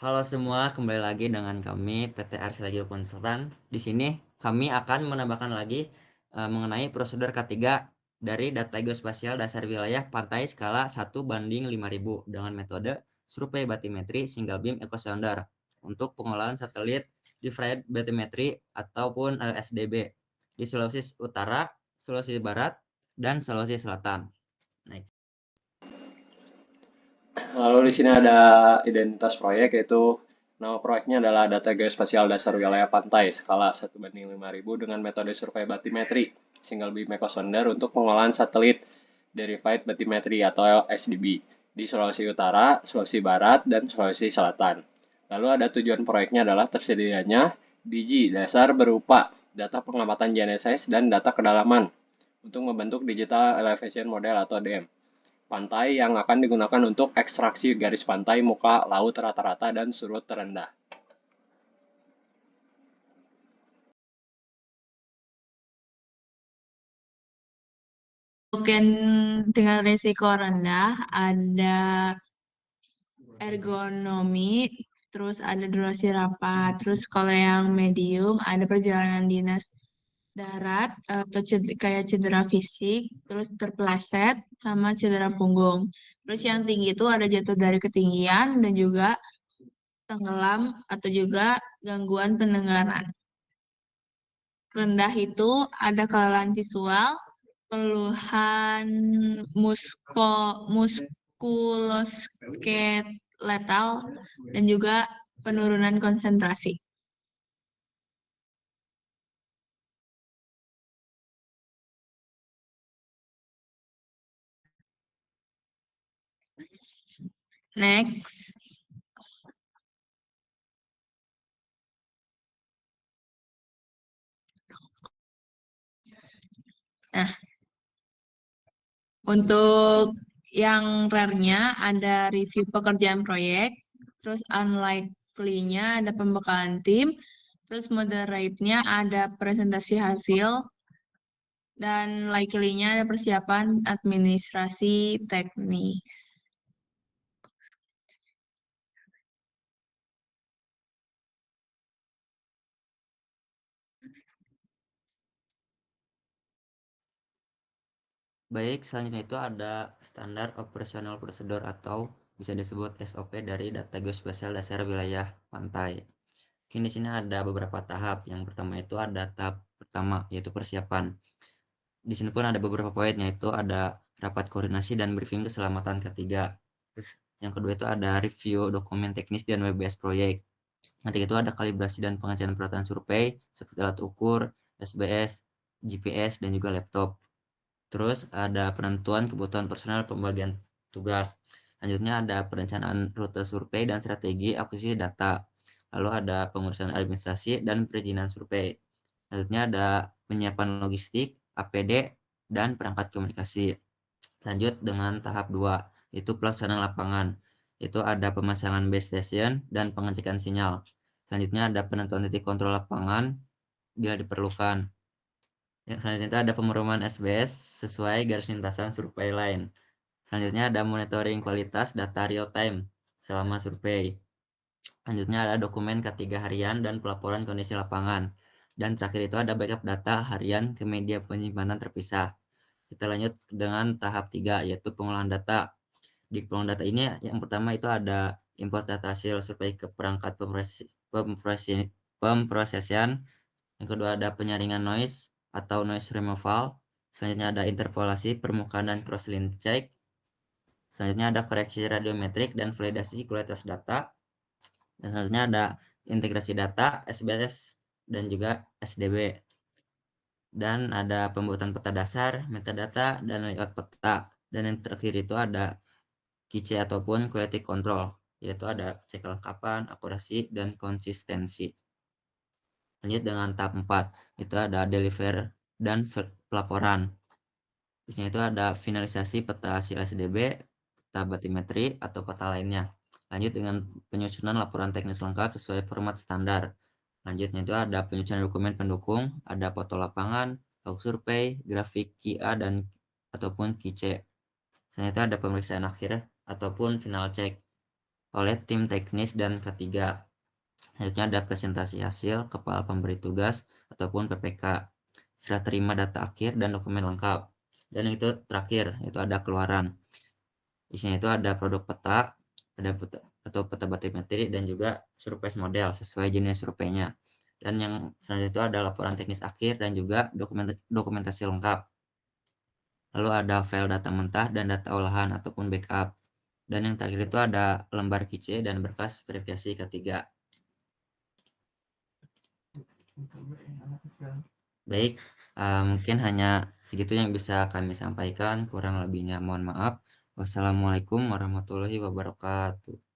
Halo semua, kembali lagi dengan kami PT Arsilagio Konsultan. Di sini kami akan menambahkan lagi mengenai prosedur ketiga dari data geospasial dasar wilayah pantai skala 1:5000 dengan metode survei batimetri single beam echo sounder untuk pengolahan satelit diffrared batimetri ataupun SDB di Sulawesi Utara, Sulawesi Barat, dan Sulawesi Selatan. Next. Lalu di sini ada identitas proyek, yaitu nama proyeknya adalah Data Geospasial Dasar Wilayah Pantai skala 1:5000 dengan metode survei batimetri single beam echo sounder untuk pengolahan satelit Derived Bathymetry atau SDB di Sulawesi Utara, Sulawesi Barat, dan Sulawesi Selatan. Lalu ada tujuan proyeknya adalah tersedianya digi dasar berupa data pengamatan GNSS dan data kedalaman untuk membentuk Digital Elevation Model atau DEM pantai yang akan digunakan untuk ekstraksi garis pantai, muka laut rata-rata, dan surut terendah. Token dengan risiko rendah ada ergonomi, terus ada durasi rapat, terus kalau yang medium ada perjalanan dinas darat atau kayak cedera fisik, terus terpeleset sama cedera punggung. Terus yang tinggi itu ada jatuh dari ketinggian dan juga tenggelam atau juga gangguan pendengaran. Rendah itu ada kelelahan visual, keluhan muskuloskeletal, dan juga penurunan konsentrasi. Next. Nah, untuk yang rare-nya ada review pekerjaan proyek, terus unlikely-nya ada pembekalan tim, terus moderate-nya ada presentasi hasil, dan likely-nya ada persiapan administrasi teknis. Baik, selanjutnya itu ada standar operasional prosedur atau bisa disebut SOP dari data geospasial dasar wilayah pantai. Kini di sini ada beberapa tahap. Yang pertama itu ada tahap pertama yaitu persiapan. Di sini pun ada beberapa poin, yaitu ada rapat koordinasi dan briefing keselamatan ketiga. Terus yang kedua itu ada review dokumen teknis dan WBS proyek. Nanti itu ada kalibrasi dan pengecekan peralatan survei seperti alat ukur, SBS, GPS, dan juga laptop. Terus ada penentuan kebutuhan personal pembagian tugas. Selanjutnya ada perencanaan rute survei dan strategi akuisisi data. Lalu ada pengurusan administrasi dan perizinan survei. Selanjutnya ada penyiapan logistik, APD, dan perangkat komunikasi. Lanjut dengan tahap 2, yaitu pelaksanaan lapangan. Itu ada pemasangan base station dan pengecekan sinyal. Selanjutnya ada penentuan titik kontrol lapangan bila diperlukan. Yang selanjutnya itu ada pemrograman SBS sesuai garis lintasan survei line. Selanjutnya ada monitoring kualitas data real time selama survei. Selanjutnya ada dokumen K3 harian dan pelaporan kondisi lapangan. Dan terakhir itu ada backup data harian ke media penyimpanan terpisah. Kita lanjut dengan tahap 3, yaitu pengolahan data. Di pengolahan data ini yang pertama itu ada import data hasil survei ke perangkat pemprosesian. Yang kedua ada penyaringan noise atau noise removal. Selanjutnya ada interpolasi permukaan dan crosslink check. Selanjutnya ada koreksi radiometrik dan validasi kualitas data. Dan selanjutnya ada integrasi data, SBS, dan juga SDB. Dan ada pembuatan peta dasar, metadata, dan layout peta. Dan yang terakhir itu ada QC ataupun quality control, yaitu ada cek kelengkapan, akurasi, dan konsistensi. Lanjut dengan tahap 4, itu ada deliver dan pelaporan. Di sini itu ada finalisasi peta hasil SDB, peta batimetri, atau peta lainnya. Lanjut dengan penyusunan laporan teknis lengkap sesuai format standar. Lanjutnya itu ada penyusunan dokumen pendukung, ada foto lapangan, log survei, grafik QA, dan ataupun QC. Selanjutnya itu ada pemeriksaan akhir ataupun final check. oleh tim teknis dan ketiga. Selanjutnya ada presentasi hasil kepala pemberi tugas ataupun PPK, serah terima data akhir dan dokumen lengkap. Dan itu terakhir, itu ada keluaran. Isinya itu ada produk peta, ada peta, atau peta batimetri dan juga survei model sesuai jenis surveinya. Dan yang selanjutnya itu ada laporan teknis akhir dan juga dokumentasi lengkap. Lalu ada file data mentah dan data olahan ataupun backup. Dan yang terakhir itu ada lembar QC dan berkas verifikasi ketiga. Baik, mungkin hanya segitu yang bisa kami sampaikan, kurang lebihnya mohon maaf. Wassalamualaikum warahmatullahi wabarakatuh.